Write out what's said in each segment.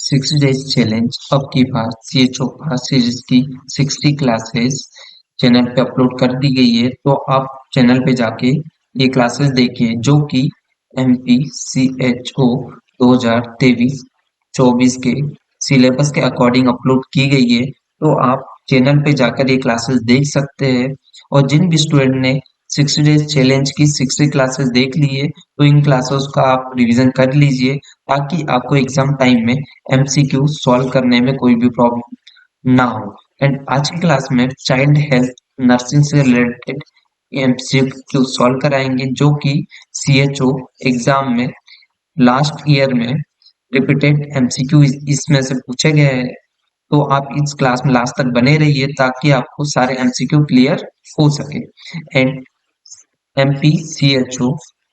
60 days challenge अब की बार CHO पास series की 60 क्लासेस चैनल पे अपलोड कर दी गई है। तो आप चैनल पे जाके ये क्लासेस देखिए जो कि MP CHO 2023-24 के सिलेबस के अकॉर्डिंग अपलोड की गई है। तो आप चैनल पे जाकर ये क्लासेस देख सकते हैं। और जिन भी स्टूडेंट ने 60 डेज चैलेंज की 60 क्लासेस देख ली है तो इन क्लासेस का आप रिवीजन कर लीजिए ताकि आपको एग्जाम टाइम में MCQ सॉल्व करने में कोई भी प्रॉब्लम ना हो। एंड आज की क्लास में चाइल्ड हेल्थ नर्सिंग से रिलेटेड MCQ सॉल्व कराएंगे जो कि CHO एग्जाम में लास्ट ईयर में रिपीटेड MCQ इसमें से पूछे गए हैं। तो आप इस क्लास में लास्ट तक बने रहिए ताकि आपको सारे MCQ क्लियर हो सके। एंड MP CHO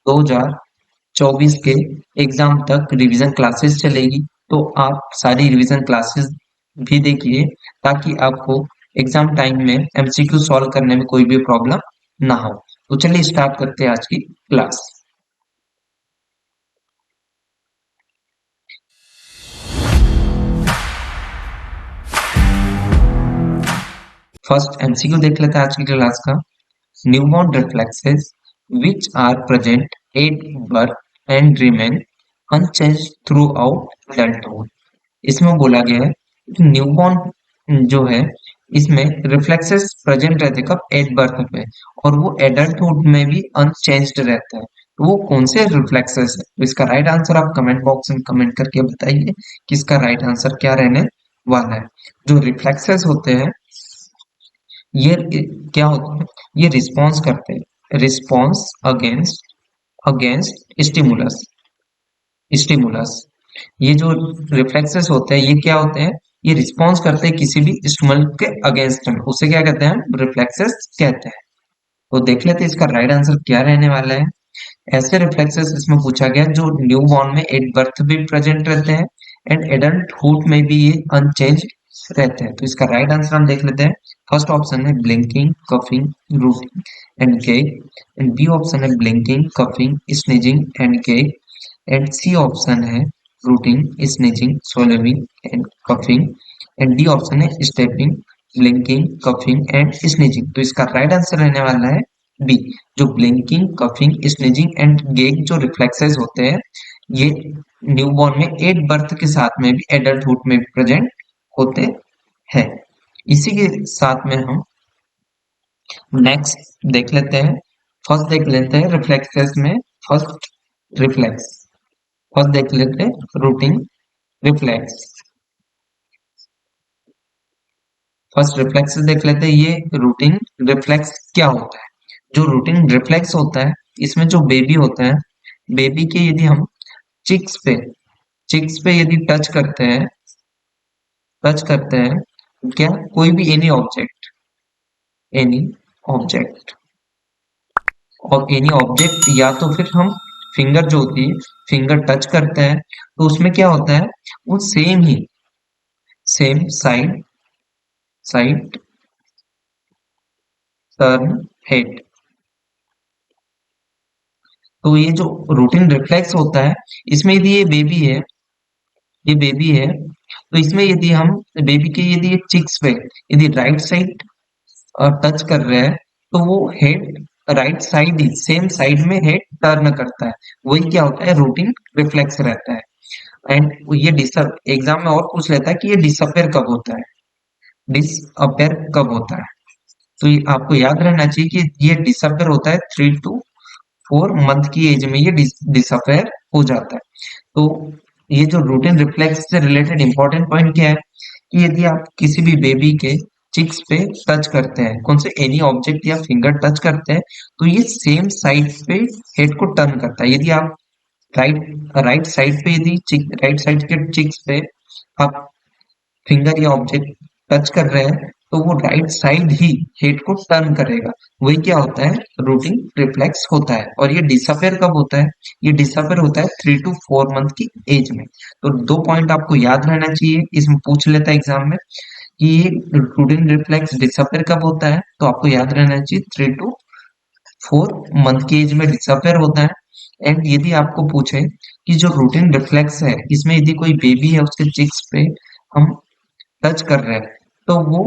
2024 के एग्जाम तक रिवीजन क्लासेस चलेगी। तो आप सारी रिवीजन क्लासेस भी देखिए ताकि आपको एग्जाम टाइम में MCQ सॉल्व करने में कोई भी प्रॉब्लम ना हो। तो चलिए स्टार्ट करते हैं आज की क्लास। फर्स्ट MCQ देख लेते हैं आज की क्लास का। Newborn reflexes which are present at birth and remain unchanged throughout adulthood। इसमें बोला गया है कि न्यूबॉर्न जो है इसमें रिफ्लेक्सेस प्रेजेंट रहते कब एट बर्थ में और वो एडल्टहुड में भी अनचेंज्ड रहता है। तो वो कौन से रिफ्लेक्सेस है? तो इसका राइट आंसर आप कमेंट बॉक्स में कमेंट करके बताइए कि इसका राइट आंसर क्या रहने वाला है। जो रिफ्लेक्सेस होते हैं ये क्या होता है? ये रिस्पॉन्स करते हैं, response against against stimulus stimulus. ये जो रिफ्लेक्सेस होते हैं ये क्या होते हैं? ये रिस्पॉन्स करते हैं किसी भी स्टिमुलस के अगेंस्ट में, उसे क्या कहते हैं? रिफ्लेक्सेस कहते हैं। तो देख लेते हैं इसका राइट आंसर क्या रहने वाला है। ऐसे रिफ्लेक्सेस इसमें पूछा गया जो न्यू बॉर्न में एट बर्थ भी प्रेजेंट रहते हैं एंड एडल्टहुड में भी ये अनचेंज रहते हैं। तो इसका राइट आंसर हम देख लेते हैं। फर्स्ट ऑप्शन है blinking, coughing, rooting and gag. And B option है blinking, coughing, sneezing and gag. And C option है rooting, sneezing, swallowing and coughing. And D option है stepping, blinking, coughing and sneezing. तो इसका right answer रहने वाला है B, जो blinking, coughing, sneezing and gag जो रिफ्लेक्सेस होते हैं ये न्यूबॉर्न में एट बर्थ के साथ में भी एडल्टहुड में भी प्रेजेंट होते हैं। इसी के साथ में हम नेक्स्ट देख लेते हैं। फर्स्ट देख लेते हैं रिफ्लेक्सेस में। फर्स्ट रिफ्लेक्स फर्स्ट देख लेते हैं रूटिंग रिफ्लेक्स। फर्स्ट रिफ्लेक्स देख लेते हैं। ये रूटिंग रिफ्लेक्स क्या होता है? जो रूटिन रिफ्लेक्स होता है इसमें जो बेबी होता है, बेबी के यदि हम चिक्स पे यदि टच करते हैं क्या कोई भी एनी ऑब्जेक्ट और एनी ऑब्जेक्ट या तो फिर हम फिंगर जो होती है फिंगर टच करते हैं तो उसमें क्या होता है? वो सेम साइड टर्न हेड। तो ये जो रूटीन रिफ्लेक्स होता है इसमें यदि ये बेबी है तो इसमें यदि हम बेबी के यदि ये चिक्स पे यदि राइट साइड टच कर रहे हैं तो वो हेड राइट साइड ही सेम साइड में हेड टर्न करता है। वही क्या होता है? रूटीन रिफ्लेक्स रहता है। एंड ये डिसअप एग्जाम में और पूछ लेता है कि ये डिसअपेयर कब होता है? डिसअपेयर कब होता है? तो ये आपको याद रहना चाहिए कि ये डिसअपेयर होता है 3 to 4 मंथ की एज में ये डिसअपेयर हो जाता है। तो ये जो रूटीन रिफ्लेक्स से रिलेटेड इंपॉर्टेंट पॉइंट क्या है कि यदि आप किसी भी बेबी के चिक्स पे टच करते हैं, कौन से एनी ऑब्जेक्ट या फिंगर टच करते हैं तो ये सेम साइड पे हेड को टर्न करता है। यदि आप राइट साइड पे यदि राइट साइड के चिक्स पे आप फिंगर या ऑब्जेक्ट टच कर रहे हैं तो वो राइट साइड ही हेड को टर्न करेगा। वही क्या होता है? रूटिंग रिफ्लेक्स होता है। और ये डिसअपेयर कब होता है? ये डिसअपेयर होता है 3 to 4 मंथ की एज में। तो 2 पॉइंट आपको याद रहना चाहिए, इसमें पूछ लेता है एग्जाम में कि ये रूटिंग रिफ्लेक्स डिसअपेयर कब होता है। तो आपको याद रहना चाहिए 3 to 4 मंथ की एज में डिसअपेयर होता है। एंड यदि आपको पूछे कि जो रूटीन रिफ्लेक्स है, इसमें यदि कोई बेबी है उसके चिक्स पे हम टच कर रहे हैं, तो वो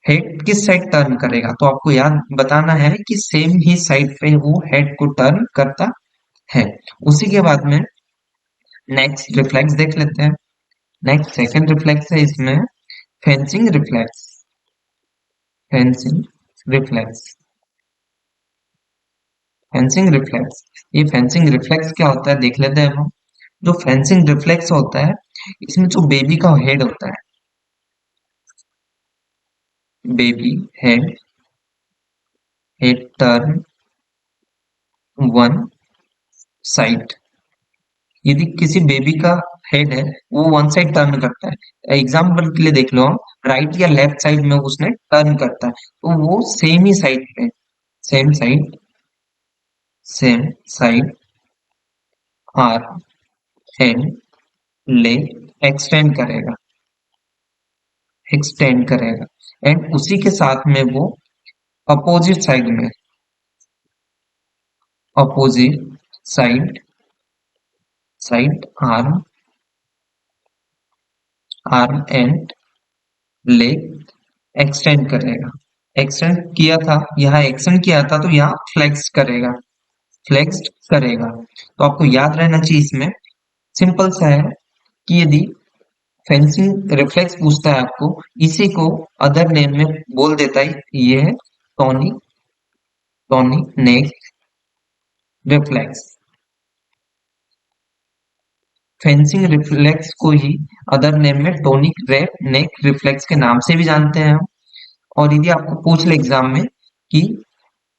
हेड किस साइड टर्न करेगा? तो आपको याद बताना है कि सेम ही साइड पे वो हेड को टर्न करता है। उसी के बाद में नेक्स्ट रिफ्लेक्स देख लेते हैं। नेक्स्ट सेकंड रिफ्लेक्स है इसमें fencing reflex. Fencing reflex. Fencing reflex, ये फेंसिंग रिफ्लेक्स क्या होता है देख लेते हैं हम। जो फेंसिंग रिफ्लेक्स होता है, इसमें जो बेबी का हेड होता है, baby head, head turn one side. यदि किसी बेबी का हेड है वो वन साइड टर्न करता है, एग्जाम्पल के लिए देख लो हम, राइट या लेफ्ट साइड में उसने टर्न करता है, तो वो सेम ही साइड पे, same side, same side arm and leg extend करेगा, एक्सटेंड करेगा। एंड उसी के साथ में वो अपोजिट साइड में, opposite side, side arm, arm and leg extend करेगा। एक्सटेंड किया था, यहाँ एक्सटेंड किया था तो यहाँ फ्लेक्स करेगा, फ्लेक्स्ड करेगा। तो आपको याद रहना चाहिए इसमें, सिंपल सा है कि यदि फेंसिंग रिफ्लेक्स पूछता है आपको, इसी को अदर नेम में बोल देता है, ये है tonic, tonic neck reflex. Fencing reflex को ही अदर नेम में टोनिक नेक रिफ्लेक्स के नाम से भी जानते हैं हम। और यदि आपको पूछ ले एग्जाम में कि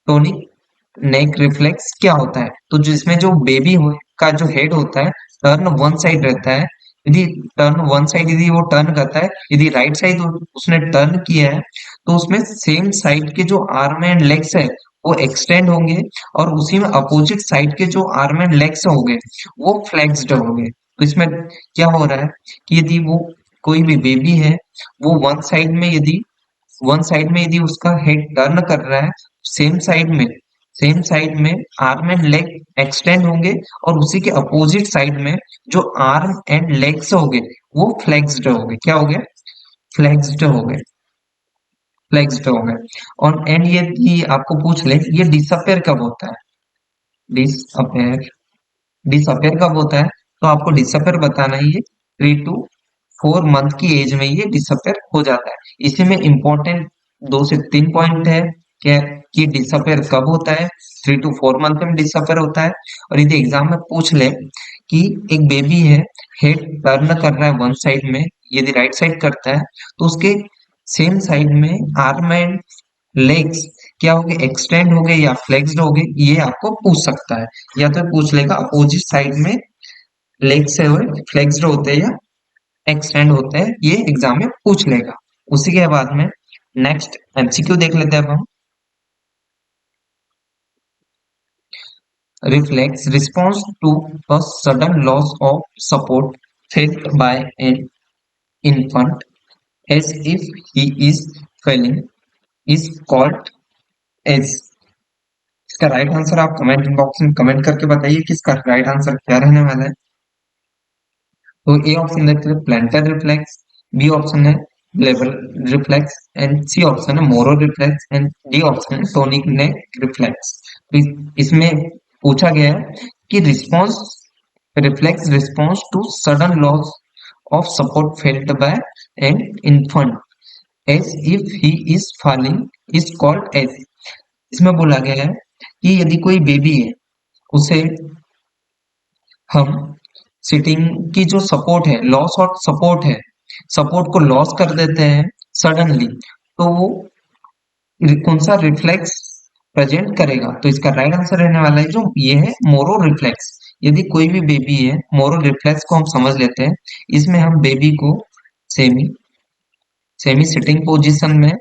टोनिक नेक रिफ्लेक्स क्या होता है, तो जिसमें जो बेबी का जो हेड होता है टर्न वन साइड रहता है, यदि टर्न वन साइड यदि वो टर्न करता है, यदि राइट साइड उसने टर्न किया है, तो उसमें सेम साइड के जो आर्म एंड लेग्स है वो एक्सटेंड होंगे, और उसी में अपोजिट साइड के जो आर्म एंड लेग्स होंगे वो फ्लेक्स्ड होंगे। तो इसमें क्या हो रहा है कि यदि वो कोई भी बेबी है, वो वन साइड में यदि उसका हेड टर्न कर रहा है, सेम साइड में, सेम साइड में आर्म एंड लेग एक्सटेंड होंगे, और उसी के अपोजिट साइड में जो आर्म एंड लेग्स होंगे वो फ्लेक्स्ड होंगे। क्या हो गए? फ्लेक्स्ड हो गए, फ्लेक्स्ड हो गए। और एंड ये आपको पूछ ले ये डिसअपेयर कब होता है? डिसअपेयर, डिसअपेयर कब होता है? तो आपको डिसअपेयर बताना है, ये 3 to 4 मंथ की एज में ये डिसअपेयर हो जाता है। इसी में इंपॉर्टेंट 2 से 3 पॉइंट है क्या, कि डिसअपेयर कब होता है, 3 to 4 मंथ में डिसअपेयर होता है। और यदि एग्जाम में पूछ ले कि एक बेबी है, हेड टर्न कर रहा है वन साइड में, यदि राइट साइड करता है, तो उसके सेम साइड में आर्म एंड लेग्स क्या हो गए, एक्सटेंड हो गए या फ्लेक्स्ड हो गए, ये आपको पूछ सकता है। या तो पूछ लेगा अपोजिट साइड में लेग्स है वो फ्लेक्स्ड होते हैं या एक्सटेंड होते हैं, ये एग्जाम में पूछ लेगा। उसी के बाद में नेक्स्ट एमसीक्यू देख लेते हैं अब हम। Reflex response to a sudden loss of support felt by an infant as if he is failing is called as। इसका राइट आंसर आप कमेंट बॉक्स में कमेंट करके बताइए कि इसका राइट आंसर क्या रहने वाला है। तो ए ऑप्शन देखते हैं प्लांटर रिफ्लेक्स, बी ऑप्शन है level reflex, and C option है Moro reflex, and D option है टोनिक नेक रिफ्लेक्स। तो इसमें पूछा गया है कि response, reflex response to sudden loss of support felt by an infant as if he is falling is called as. इसमें बोला गया है कि यदि कोई बेबी है, उसे हम सिटिंग की जो सपोर्ट है, लॉस ऑफ सपोर्ट है, सपोर्ट को लॉस कर देते हैं सडनली, तो वो कौन सा रिफ्लेक्स प्रेजेंट करेगा? तो इसका राइट आंसर रहने वाला है जो ये है मोरो रिफ्लेक्स। यदि कोई भी बेबी है, मोरो रिफ्लेक्स को हम समझ लेते हैं। इसमें हम बेबी को सेमी सेमी सिटिंग पोजीशन में,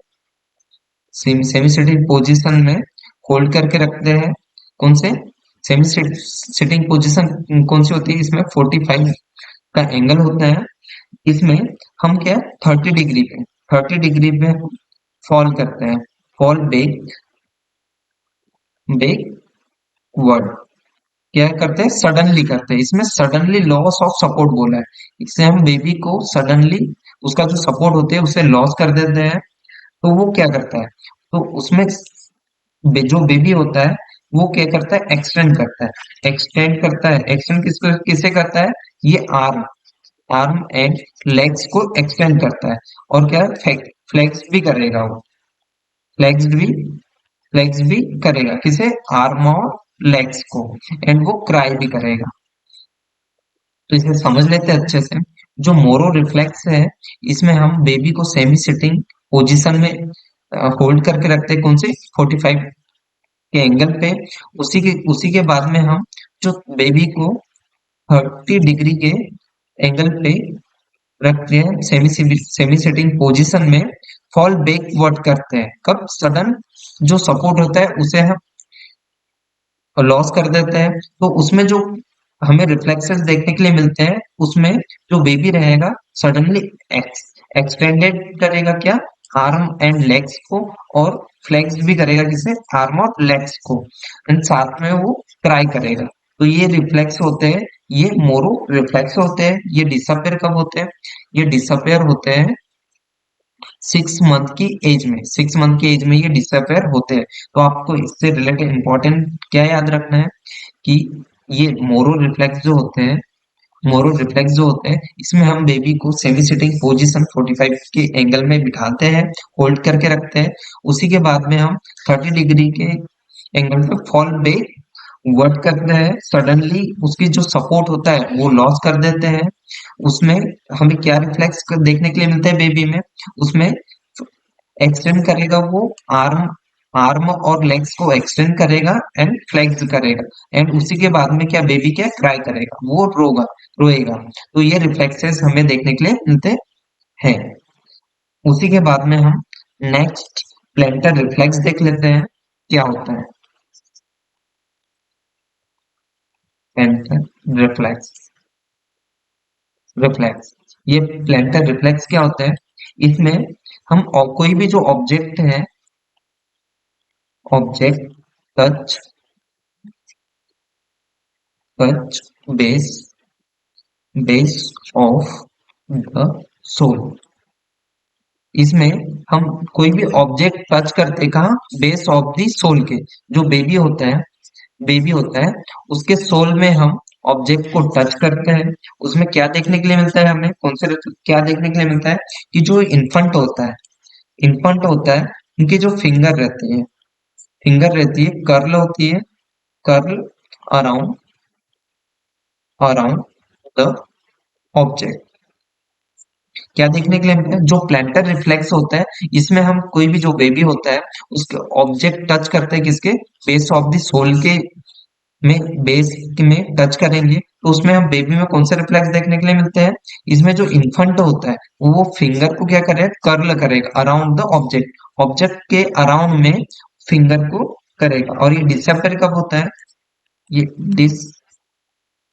सेमी सिटिंग पोजीशन में होल्ड करके रखते हैं। कौन से सेमी सिटिंग पोजीशन कौन सी होती है? इसमें 45 का एंगल होता है। इसमें हम क्या 30 डिग्री पे, 30 डिग्री पे फॉल करते हैं, फॉल बैक, बैकवर्ड, क्या करते हैं, सडनली करते हैं। इसमें सडनली लॉस ऑफ सपोर्ट बोला है। इससे हम बेबी को सडनली उसका जो सपोर्ट होते हैं उसे लॉस कर देते हैं। तो वो क्या करता है, तो उसमें जो बेबी होता है वो क्या करता है, एक्सटेंड करता है। एक्सटेंड करता है, एक्सटेंड किसको किसे करता है, ये आर्म, आर्म एंड लेग्स को एक्सटेंड करता है। और क्या है, फ्लेक्स भी करेगा वो, फ्लेक्स भी फ्लेक्स भी करेगा किसे, आर्म और लेग्स को। एंड वो क्राई भी करेगा। तो इसे समझ लेते हैं अच्छे से। जो मोरो रिफ्लेक्स है, इसमें हम बेबी को सेमी सिटिंग पोजीशन में होल्ड करके रखते हैं, कौन से, 45 के एंगल पे। उसी के बाद में हम जो बेबी को 30 डिग्री के एंगल पे रखते हैं, सेमी सिटिंग पोजीशन में। फॉल बैकवर्ड करते हैं कब, सडन जो सपोर्ट होता है उसे हम लॉस कर देते हैं। तो उसमें जो हमें रिफ्लेक्सेस देखने के लिए मिलते हैं, उसमें जो बेबी रहेगा सडनली एक्सटेंडेड करेगा क्या, आर्म एंड लेग्स को। और फ्लेक्स भी करेगा किसे, आर्म और लेग्स को। एंड साथ में वो क्राई करेगा। तो ये रिफ्लेक्स होते हैं, ये मोरो रिफ्लेक्स होते हैं। ये डिसअपेयर कब होते हैं, ये डिसअपेयर होते हैं 6 मंथ की एज में। 6 मंथ की एज में ये डिसअपेयर होते हैं। तो आपको इससे रिलेटेड इंपॉर्टेंट क्या याद रखना है कि ये मोरो रिफ्लेक्स जो होते हैं, मोरो रिफ्लेक्स जो होते हैं, इसमें हम बेबी को सेमी सिटिंग पोजीशन 45 के एंगल में बिठाते हैं, होल्ड करके रखते हैं। उसी के बाद में हम 30 डिग्री के एंगल पे फॉल बैक वर्क करते हैं। सडनली उसकी जो सपोर्ट होता है वो लॉस कर देते हैं। उसमें हमें क्या रिफ्लेक्स देखने के लिए मिलता है बेबी में, उसमें एक्सटेंड करेगा वो आर्म, आर्म और लेग्स को एक्सटेंड करेगा एंड फ्लेक्स करेगा। एंड उसी के बाद में क्या, बेबी क्या क्राई करेगा, वो रोएगा। तो ये रिफ्लेक्सेस हमें देखने के लिए मिलते हैं। उसी के बाद में हम नेक्स्ट प्लेंटर रिफ्लेक्स देख लेते हैं क्या होता है। प्लेंटर रिफ्लेक्स, रिफ्लेक्स, ये प्लेंटर रिफ्लेक्स क्या होता है, इसमें हम कोई भी जो ऑब्जेक्ट है, object touch, touch base, base of the soul. इसमें हम कोई भी ऑब्जेक्ट टच करते कहाँ, बेस ऑफ द सोल के, जो बेबी होता है, बेबी होता है उसके सोल में हम ऑब्जेक्ट को टच करते हैं। उसमें क्या देखने के लिए मिलता है, हमें कौन से क्या देखने के लिए मिलता है, कि जो इन्फंट होता है, इन्फंट होता है, उनकी जो फिंगर रहती है, फिंगर रहती है, कर्ल होती है, curl around, around the object. क्या देखने के लिए मिलता है, जो प्लैंटर रिफ्लेक्स होता है, इसमें हम कोई भी जो बेबी होता है उसके ऑब्जेक्ट टच करते हैं किसके, बेस ऑफ द सोल के में, बेस में टच करेंगे। तो उसमें हम बेबी में कौन से रिफ्लेक्स देखने के लिए मिलते हैं, इसमें जो इन्फंट होता है वो फिंगर को क्या करेगा, कर्ल करेगा अराउंड द ऑब्जेक्ट, ऑब्जेक्ट के अराउंड में फिंगर को करेगा। और ये डिसअपेयर कब होता है, ये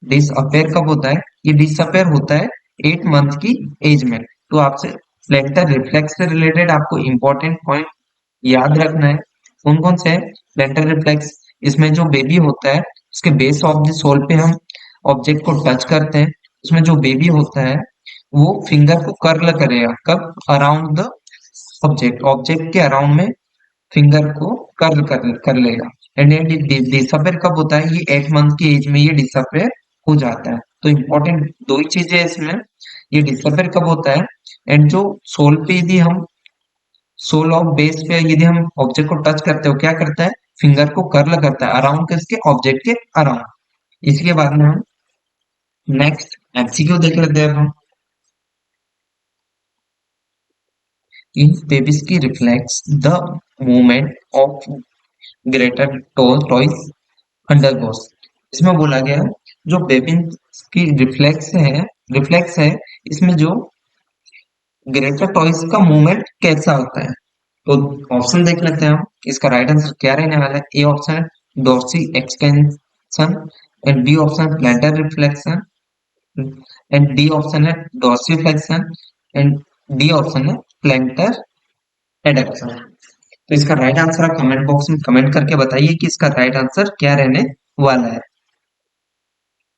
डिसअपेयर कब होता है, ये डिसअपेयर होता है 8 मंथ की एज में। तो आपसे प्लेंटर रिफ्लेक्स से रिलेटेड आपको इंपॉर्टेंट पॉइंट याद रखना है। कौन कौन से है प्लेंटर रिफ्लेक्स, इसमें जो बेबी होता है उसके बेस ऑफ द सोल पे हम ऑब्जेक्ट को टच करते हैं। उसमें जो बेबी होता है वो फिंगर को कर्ल करेगा कब, अराउंड द ऑब्जेक्ट, ऑब्जेक्ट के अराउंड में फिंगर को कर्ल कर लेगा। एंड ये डिसअपेयर कब होता है, ये 8 मंथ की एज में ये डिसअपेयर हो जाता है। तो इम्पोर्टेंट दो ही चीजें हैं इसमें, ये डिसअपेयर कब होता है, एंड जो सोल पे यदि हम, सोल ऑफ बेस पे यदि हम ऑब्जेक्ट को टच करते हो, क्या करता है, फिंगर को कर्ल करता है अराउंड किसके, ऑब्जेक्ट के अराउंड। इसके बाद में हम नेक्स्ट एमसीक्यू देख लेते हैं हम। इन बेबीज की reflex the movement of greater toys undergoes. इसमें बोला गया है जो बेबी की रिफ्लेक्स है, इसमें जो ग्रेटर टॉयज का मूवमेंट कैसा होता है। तो ऑप्शन देख लेते हैं हम, इसका राइट आंसर क्या रहने वाला है। ए ऑप्शन है dorsi extension, and B option plantar reflection, and D option है dorsi flexion, and D option है प्लैंटर एडक्शन। तो इसका राइट आंसर आप कमेंट बॉक्स में कमेंट करके बताइए कि इसका राइट आंसर क्या रहने वाला है।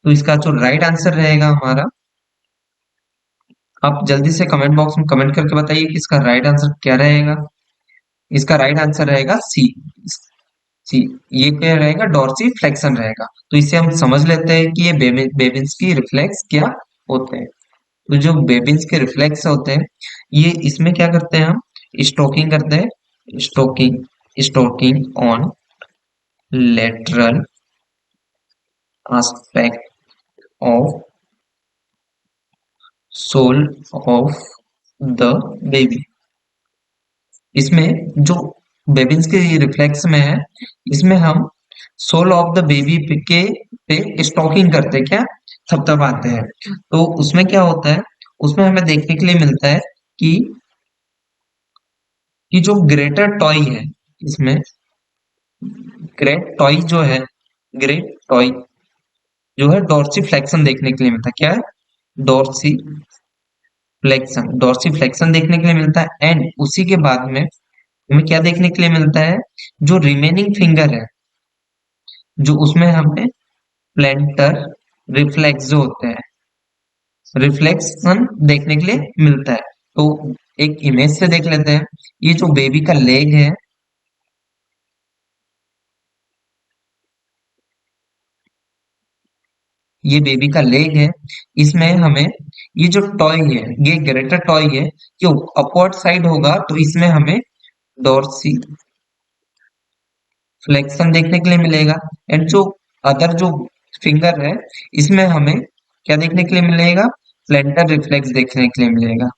तो इसका जो राइट आंसर रहेगा हमारा, आप जल्दी से कमेंट बॉक्स में कमेंट करके बताइए कि इसका राइट आंसर क्या रहेगा। इसका राइट आंसर रहेगा सी। सी, ये क्या रहेगा, डॉर्सी फ्लेक्शन रहेगा। तो इसे हम समझ लेते हैं कि ये बेबिन्स की रिफ्लेक्स क्या होते हैं। तो जो बेबिन्स के रिफ्लेक्स होते हैं, ये इसमें क्या करते हैं हम, स्टोकिंग करते हैं, stocking, stocking on lateral aspect of soul of the baby। इसमें जो बेबिन्स के रिफ्लेक्स में है, इसमें हम सोल ऑफ द बेबी के पे स्टॉकिंग करते हैं, क्या थपथपाते हैं। तो उसमें क्या होता है, उसमें हमें देखने के लिए मिलता है कि जो ग्रेटर टॉय है, इसमें ग्रेट टॉय जो है, ग्रेट टॉय जो है डॉर्सी फ्लेक्शन देखने के लिए मिलता है। क्या है, डॉर्सी फ्लेक्शन, डॉर्सी फ्लेक्शन देखने के लिए मिलता है। एंड उसी के बाद में हमें क्या देखने के लिए मिलता है, जो रिमेनिंग फिंगर है, जो उसमें हमें प्लेंटर रिफ्लेक्स जो होते हैं, रिफ्लेक्शन देखने के लिए मिलता है। तो एक इमेज से देख लेते हैं, ये जो बेबी का लेग है, ये बेबी का लेग है, इसमें हमें ये जो टॉय है, ये ग्रेटर टॉय है, जो अपवर्ड साइड होगा तो इसमें हमें डॉर्सी फ्लेक्शन देखने के लिए मिलेगा। एंड जो अदर जो फिंगर है, इसमें हमें क्या देखने के लिए मिलेगा, प्लेंटर रिफ्लेक्स देखने के लिए मिलेगा,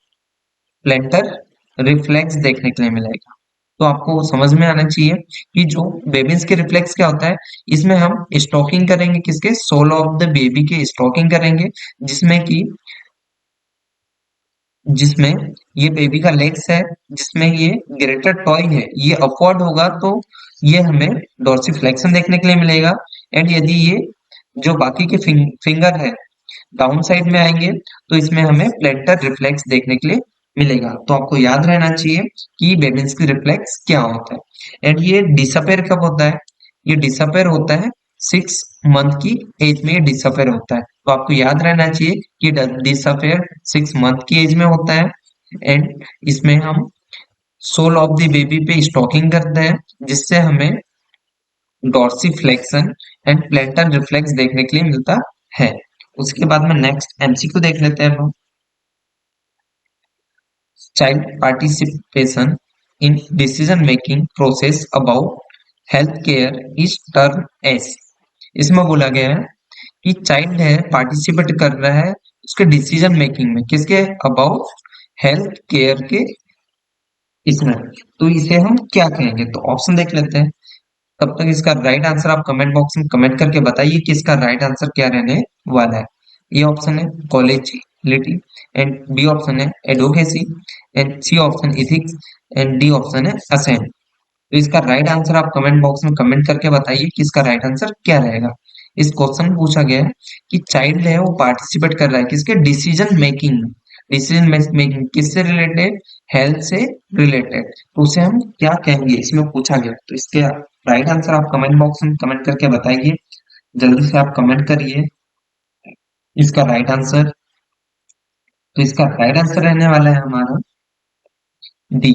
प्लेंटर रिफ्लेक्स देखने के लिए मिलेगा। तो आपको समझ में आना चाहिए कि जो बेबीज के रिफ्लेक्स क्या होता है, इसमें हम स्टॉकिंग करेंगे, किसके, सोल ऑफ द बेबी के स्टॉकिंग करेंगे, जिसमें कि जिसमें ये बेबी का लेग्स है, जिसमें ये ग्रेटर टॉय है, ये अपवर्ड होगा तो ये हमें डॉर्सिफ्लेक्शन देखने के लिए मिलेगा। एंड यदि ये जो बाकी के फिंगर है डाउन साइड में आएंगे तो इसमें हमें प्लेंटर रिफ्लेक्स देखने के लिए मिलेगा। तो आपको याद रहना चाहिए कि बेबिन्स्की रिफ्लेक्स क्या होता है। एंड ये डिसअपेयर कब होता है, ये डिसअपेयर होता है 6 मंथ की एज में, ये डिसअपेयर होता है। तो आपको याद रहना चाहिए कि डिसअपेयर 6 मंथ की एज में होता है। एंड इसमें हम सोल ऑफ द बेबी पे स्टॉकिंग करते हैं, जिससे हमें डॉर्सिफ्लेक्शन एंड प्लेंटर रिफ्लेक्स देखने के लिए मिलता है। उसके बाद में नेक्स्ट एमसीक्यू देख लेते हैं हम। Child participation in decision making process about health care is term S. इसमें बोला गया है कि चाइल्ड है, पार्टिसिपेट कर रहा है उसके डिसीजन मेकिंग में, किसके, अबाउट हेल्थ केयर के, इसमें। तो इसे हम क्या कहेंगे, तो ऑप्शन देख लेते हैं। तब तक इसका राइट आंसर आप कमेंट बॉक्स में कमेंट करके बताइए कि इसका राइट आंसर क्या रहने वाला है। ए ऑप्शन है कॉलेजियलिटी, एंड बी ऑप्शन है advocacy, and C option ethics, and D option है असेंट। तो इसका राइट आंसर आप कमेंट बॉक्स में कमेंट करके बताइए कि इसका राइट आंसर क्या रहेगा। इस क्वेश्चन में पूछा गया है कि चाइल्ड है वो पार्टिसिपेट कर रहा है किसके, डिसीजन मेकिंग। डिसीजन मेकिंग किससे रिलेटेड, हेल्थ से रिलेटेड। तो उसे हम क्या कहेंगे, इसमें पूछा गया। तो इसके राइट आंसर आप कमेंट बॉक्स में कमेंट करके बताइए, जल्दी से आप कमेंट करिए इसका राइट आंसर। तो इसका राइट आंसर रहने वाला है हमारा डी,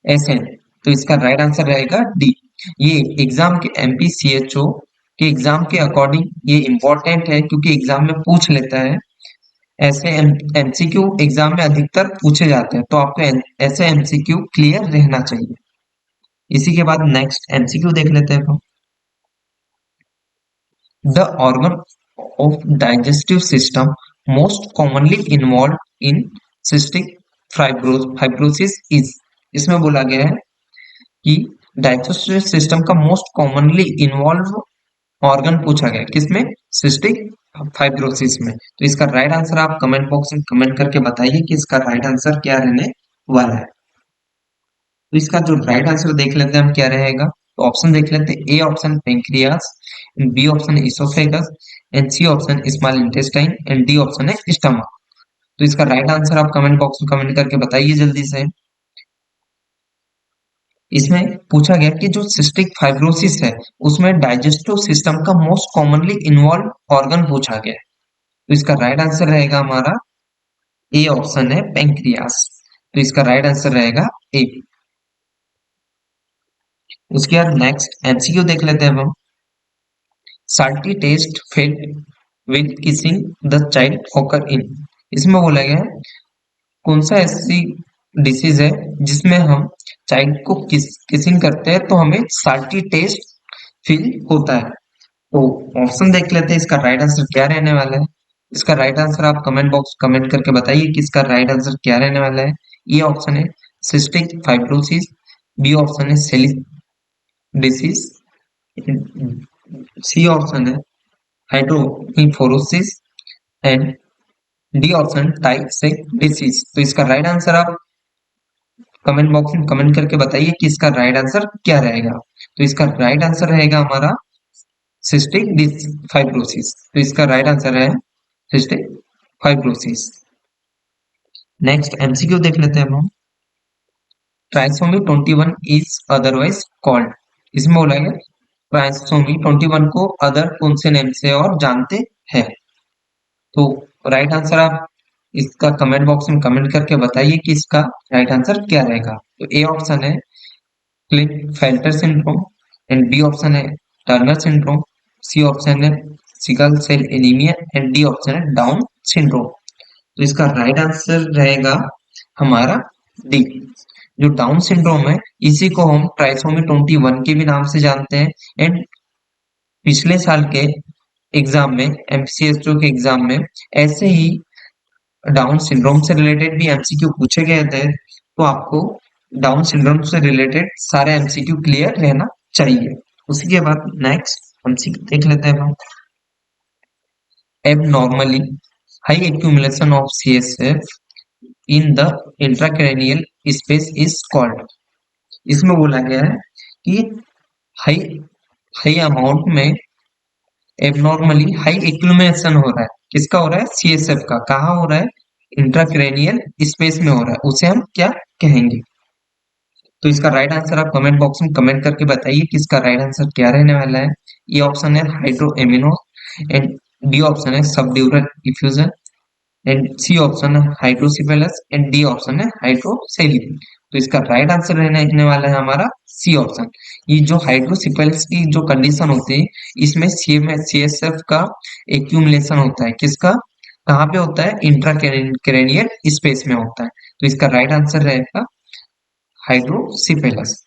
एसएन। तो इसका राइट आंसर रहेगा डी। ये एग्जाम के एमपीसीएचओ के एग्जाम के अकॉर्डिंग ये इंपॉर्टेंट है, क्योंकि एग्जाम में पूछ लेता है। ऐसे एमसीक्यू एग्जाम में अधिकतर पूछे जाते हैं, तो आपको ऐसे एमसीक्यू क्लियर रहना चाहिए। इसी के बाद नेक्स्ट एमसीक्यू देख लेते हैं हम। The organ of digestive system most commonly involve in cystic fibrosis is. इसमें बोला गया है कि डाइजेस्टिव सिस्टम का मोस्ट कॉमनली इन्वॉल्व ऑर्गन पूछा गया किसमें, सिस्टिक फाइब्रोसिस में। तो इसका राइट आंसर आप कमेंट बॉक्स में कमेंट करके बताइए कि इसका राइट आंसर क्या रहने वाला है। तो इसका जो राइट आंसर देख लेते हैं हम क्या रहेगा। तो ऑप्शन देख लेते हैं, A option pancreas, B option oesophagus, and C option small intestine, and D option है स्टमक। तो इसका राइट आंसर आप कमेंट बॉक्स में कमेंट करके बताइए जल्दी से। इसमें पूछा गया कि जो सिस्टिक फाइब्रोसिस है उसमें डाइजेस्टिव सिस्टम का मोस्ट कॉमनली इन्वॉल्व ऑर्गन पूछा गया है। तो इसका राइट आंसर रहेगा हमारा ए ऑप्शन है पेंक्रियास। तो इसका राइट आंसर रहेगा ए। उसके बाद नेक्स्ट एमसीक्यू देख लेते हैं अब हम। Salty taste fed with kissing the child occur in. इसमें बोला गया है कौन सा ऐसी डिसीज है जिसमें हम चाइल्ड को किसिंग करते हैं तो हमें साल्टी टेस्ट फील होता है। तो ऑप्शन देख लेते हैं इसका राइट आंसर क्या रहने वाला है। इसका राइट आंसर आप कमेंट बॉक्स कमेंट करके बताइए कि इसका राइट आंसर क्या रहने वाला है। ये ऑप्शन है सिस्टिक फाइब्रोसिस, बी ऑप्शन है सेलिक डिसीज, सी ऑप्शन है हाइड्रोइनफोरोसिस एंड डी ऑप्शन टाइपसेक डिसीज। तो इसका राइट आंसर आप कमेंट बॉक्स में कमेंट करके बताइए कि इसका राइट आंसर क्या रहेगा। तो इसका राइट आंसर रहेगा हमारा सिस्टिक फाइब्रोसिस। तो इसका राइट आंसर है सिस्टिक फाइब्रोसिस। नेक्स्ट एमसीक्यू देख लेते हैं हम। Trisomy 21 is otherwise called. इसमें बोला गया ट्राइसोमी 21 को अदर कौन से नेम से और जानते हैं। तो राइट आंसर आप इसका कमेंट बॉक्स में कमेंट करके बताइए कि इसका राइट आंसर क्या रहेगा। तो ए ऑप्शन है Klinefelter syndrome and B option है टर्नर सिंड्रोम, सी ऑप्शन है sickle cell anaemia and D option है डाउन सिंड्रोम। तो इसका राइट आंसर रहेगा हमारा डी। जो डाउन सिंड्रोम है इसी को हम ट्राइसोमी 21 के भी नाम से जानते हैं। एंड पिछले साल के एग्जाम में एमसीएसओ के एग्जाम में ऐसे ही डाउन सिंड्रोम से रिलेटेड भी एमसीक्यू पूछे गए थे। तो आपको डाउन सिंड्रोम से रिलेटेड सारे एमसीक्यू क्लियर रहना चाहिए। उसी के बाद नेक्स्ट एमसीक्यू देख लेते हैं हम। Abnormally high accumulation of CSF in the intracranial space is called. इसमें बोला गया है कि हाई हाई अमाउंट में एबनॉर्मली हाई एक्यूमुलेशन हो रहा है। किसका हो रहा है? सीएसएफ का। कहाँ हो रहा है? इंट्राक्रैनियल स्पेस में हो रहा है। उसे हम क्या कहेंगे? तो इसका राइट आंसर आप कमेंट बॉक्स में कमेंट करके बताइए कि इसका राइट आंसर क्या रहने वाला है। ये ऑप्शन है hydro amino and D option है subdural effusion and C option है हाइड्रोसिपेलस एंड डी ऑप्शन है हाइड्रोसेलिन। तो इसका राइट आंसर रहने वाला है हमारा सी ऑप्शन। ये जो हाइड्रोसिपेलस की जो कंडीशन होती है इसमें सीएसएफ का एक्यूमुलेशन होता है। किसका? कहाँ पे होता है? इंट्राक्रैनियल स्पेस में होता है। तो इसका राइट आंसर रहेगा हाइड्रोसिपेलस।